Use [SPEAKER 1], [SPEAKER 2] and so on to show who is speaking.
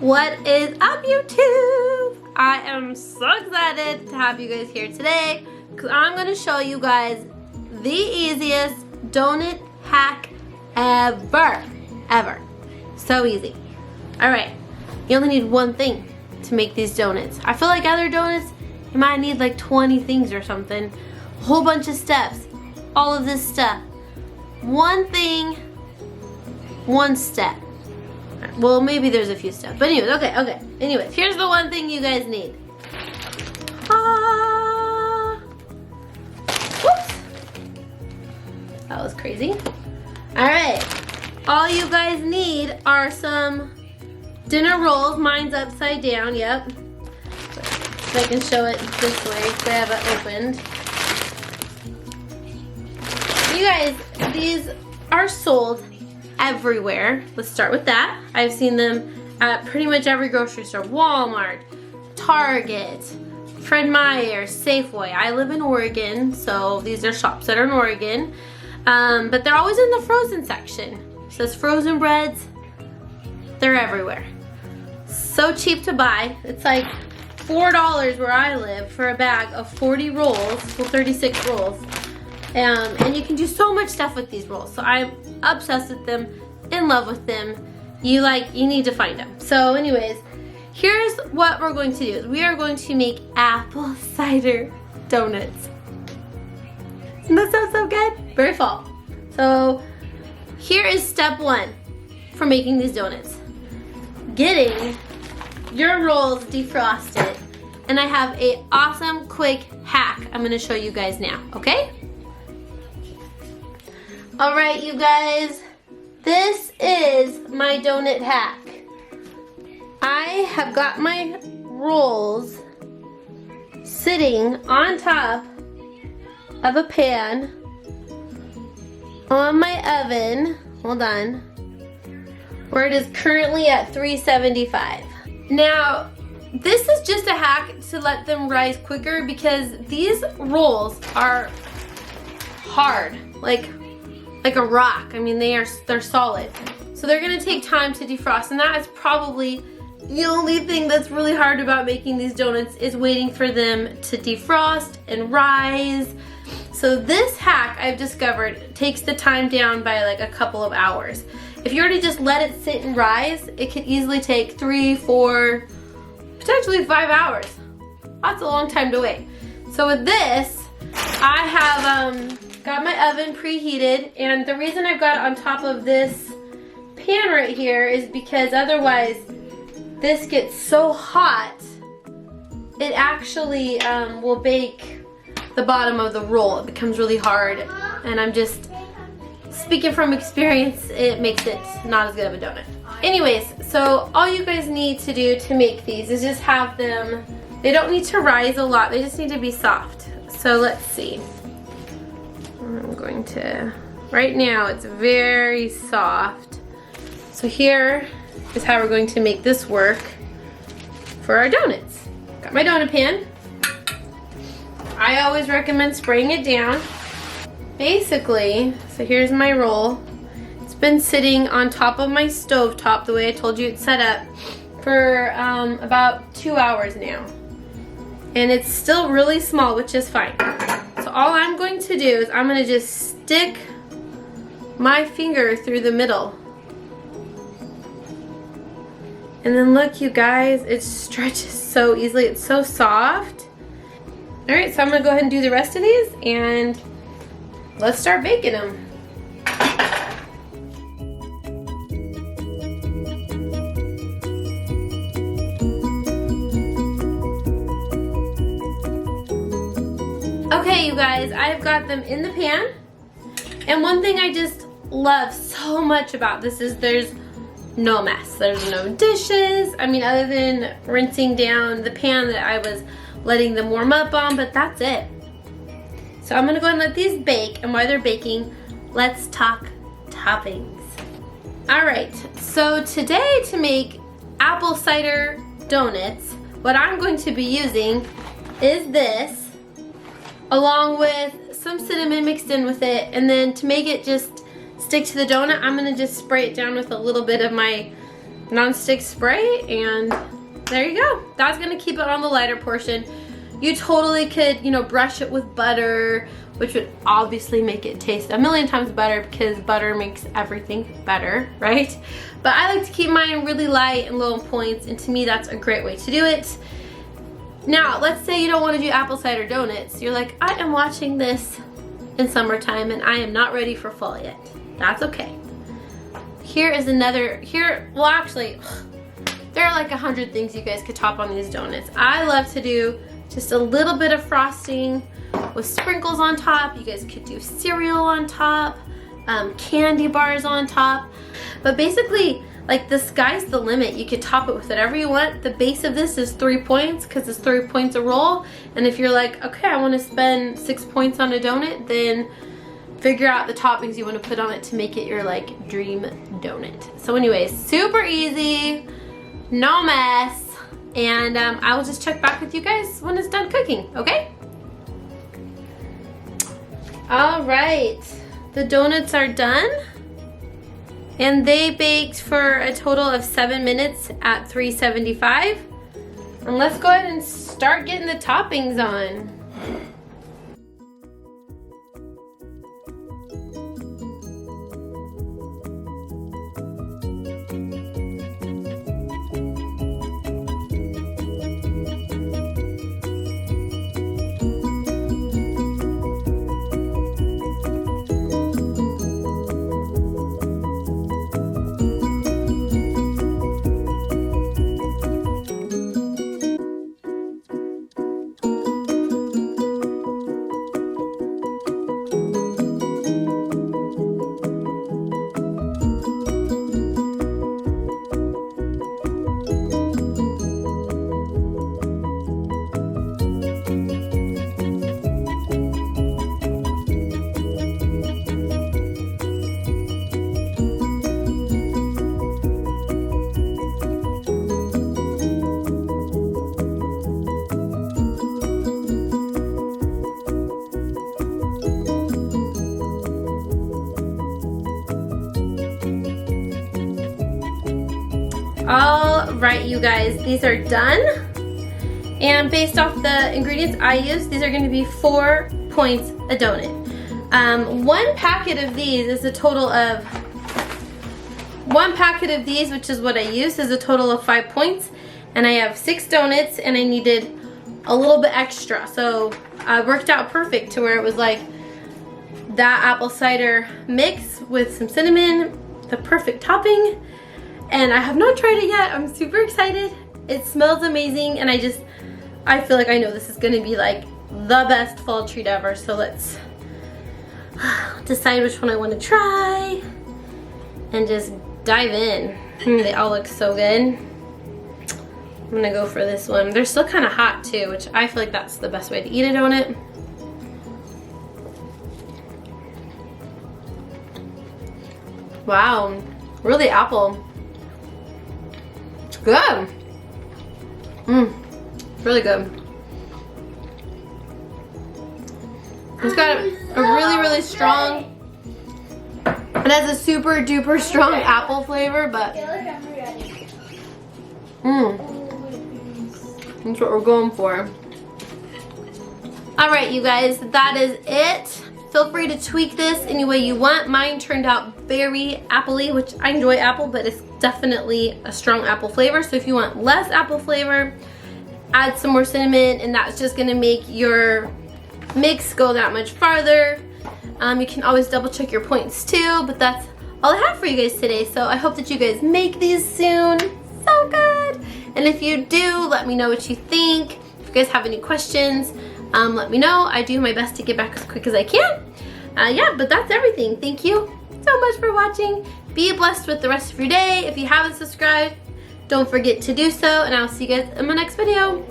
[SPEAKER 1] What is up, YouTube? I am so excited to have you guys here today because I'm going to show you guys the easiest donut hack ever. So easy. Alright, you only need one thing to make these donuts. I feel like other donuts, you might need like 20 things or something. A whole bunch of steps. All of this stuff. One thing, one step. Well, maybe there's a few steps. But anyways, okay. Anyways, here's the one thing you guys need. Whoops. That was crazy. Alright. All you guys need are some dinner rolls. Mine's upside down, yep. So I can show it this way because I have it opened. You guys, these are sold everywhere. Let's start with that. I've seen them at pretty much every grocery store. Walmart, Target, Fred Meyer, Safeway. I live in Oregon, so these are shops that are in Oregon. But they're always in the frozen section. It says frozen breads. They're everywhere. So cheap to buy. It's like $4 where I live for a bag of 40 rolls, well 36 rolls. And you can do so much stuff with these rolls. So I'm obsessed with them, in love with them. You need to find them. So anyways, here's what we're going to do. We are going to make apple cider donuts. Doesn't that sound so good? Very fall. So here is step one for making these donuts. Getting your rolls defrosted. And I have an awesome quick hack I'm gonna show you guys now, okay? Alright, you guys, this is my donut hack. I have got my rolls sitting on top of a pan on my oven, hold on, where it is currently at 375. Now, this is just a hack to let them rise quicker because these rolls are hard, like a rock. I mean, they're solid. So they're gonna take time to defrost, and that is probably the only thing that's really hard about making these donuts is waiting for them to defrost and rise. So this hack I've discovered takes the time down by like a couple of hours. If you already just let it sit and rise, it could easily take 3, 4, potentially 5 hours. That's a long time to wait. So with this, I have got my oven preheated, and the reason I've got it on top of this pan right here is because otherwise this gets so hot it actually will bake the bottom of the roll. It becomes really hard, and I'm just speaking from experience, it makes it not as good of a donut. Anyways, so all you guys need to do to make these is just have them, they don't need to rise a lot, they just need to be soft. So let's see. I'm going to, right now it's very soft. So here is how we're going to make this work for our donuts. Got my donut pan. I always recommend spraying it down. Basically, so here's my roll. It's been sitting on top of my stove top the way I told you it's set up for about 2 hours now. And it's still really small, which is fine. So all I'm going to do is I'm going to just stick my finger through the middle. And then look, you guys, it stretches so easily. It's so soft. Alright, so I'm going to go ahead and do the rest of these, and let's start baking them. Okay, you guys, I've got them in the pan. And one thing I just love so much about this is there's no mess. There's no dishes. I mean, other than rinsing down the pan that I was letting them warm up on, but that's it. So I'm gonna go ahead and let these bake, and while they're baking, let's talk toppings. All right, so today to make apple cider donuts, what I'm going to be using is this, along with some cinnamon mixed in with it, and then to make it just stick to the donut, I'm gonna just spray it down with a little bit of my nonstick spray, and there you go. That's gonna keep it on the lighter portion. You totally could, you know, brush it with butter, which would obviously make it taste a million times better because butter makes everything better, right? But I like to keep mine really light and low in points, and to me that's a great way to do it. Now, let's say you don't want to do apple cider donuts. You're like, I am watching this in summertime and I am not ready for fall yet. That's okay. Here is another, well actually, there are like 100 things you guys could top on these donuts. I love to do just a little bit of frosting with sprinkles on top. You guys could do cereal on top, candy bars on top. But basically, like, the sky's the limit. You could top it with whatever you want. The base of this is 3 points because it's 3 points a roll. And if you're like, okay, I want to spend 6 points on a donut, then figure out the toppings you want to put on it to make it your like dream donut. So anyways, super easy, no mess. And I will just check back with you guys when it's done cooking, okay? All right, the donuts are done. And they baked for a total of 7 minutes at 375. And let's go ahead and start getting the toppings on. All right, you guys, these are done. And based off the ingredients I used, these are going to be 4 points a donut. One packet of these is a total of, which is what I used, is a total of 5 points. And I have 6 donuts and I needed a little bit extra. So it worked out perfect to where it was like that apple cider mix with some cinnamon, the perfect topping. And I have not tried it yet. I'm super excited. It smells amazing, and I feel like I know this is gonna be like the best fall treat ever. So let's decide which one I want to try and just dive in. They all look so good. I'm gonna go for this one. They're still kind of hot too, which I feel like that's the best way to eat a donut. Wow, really apple. Good. Really good. It's got a really strong, it has a super duper strong apple flavor, but that's what we're going for. Alright, you guys, that is it. Feel free to tweak this any way you want. Mine turned out very appley, which I enjoy apple, but it's definitely a strong apple flavor. So if you want less apple flavor, add some more cinnamon, and that's just gonna make your mix go that much farther. You can always double check your points too, but that's all I have for you guys today. So I hope that you guys make these soon. So good. And if you do, let me know what you think. If you guys have any questions, let me know. I do my best to get back as quick as I can. Yeah, but that's everything. Thank you so much for watching. Be blessed with the rest of your day. If you haven't subscribed, don't forget to do so, and I'll see you guys in my next video.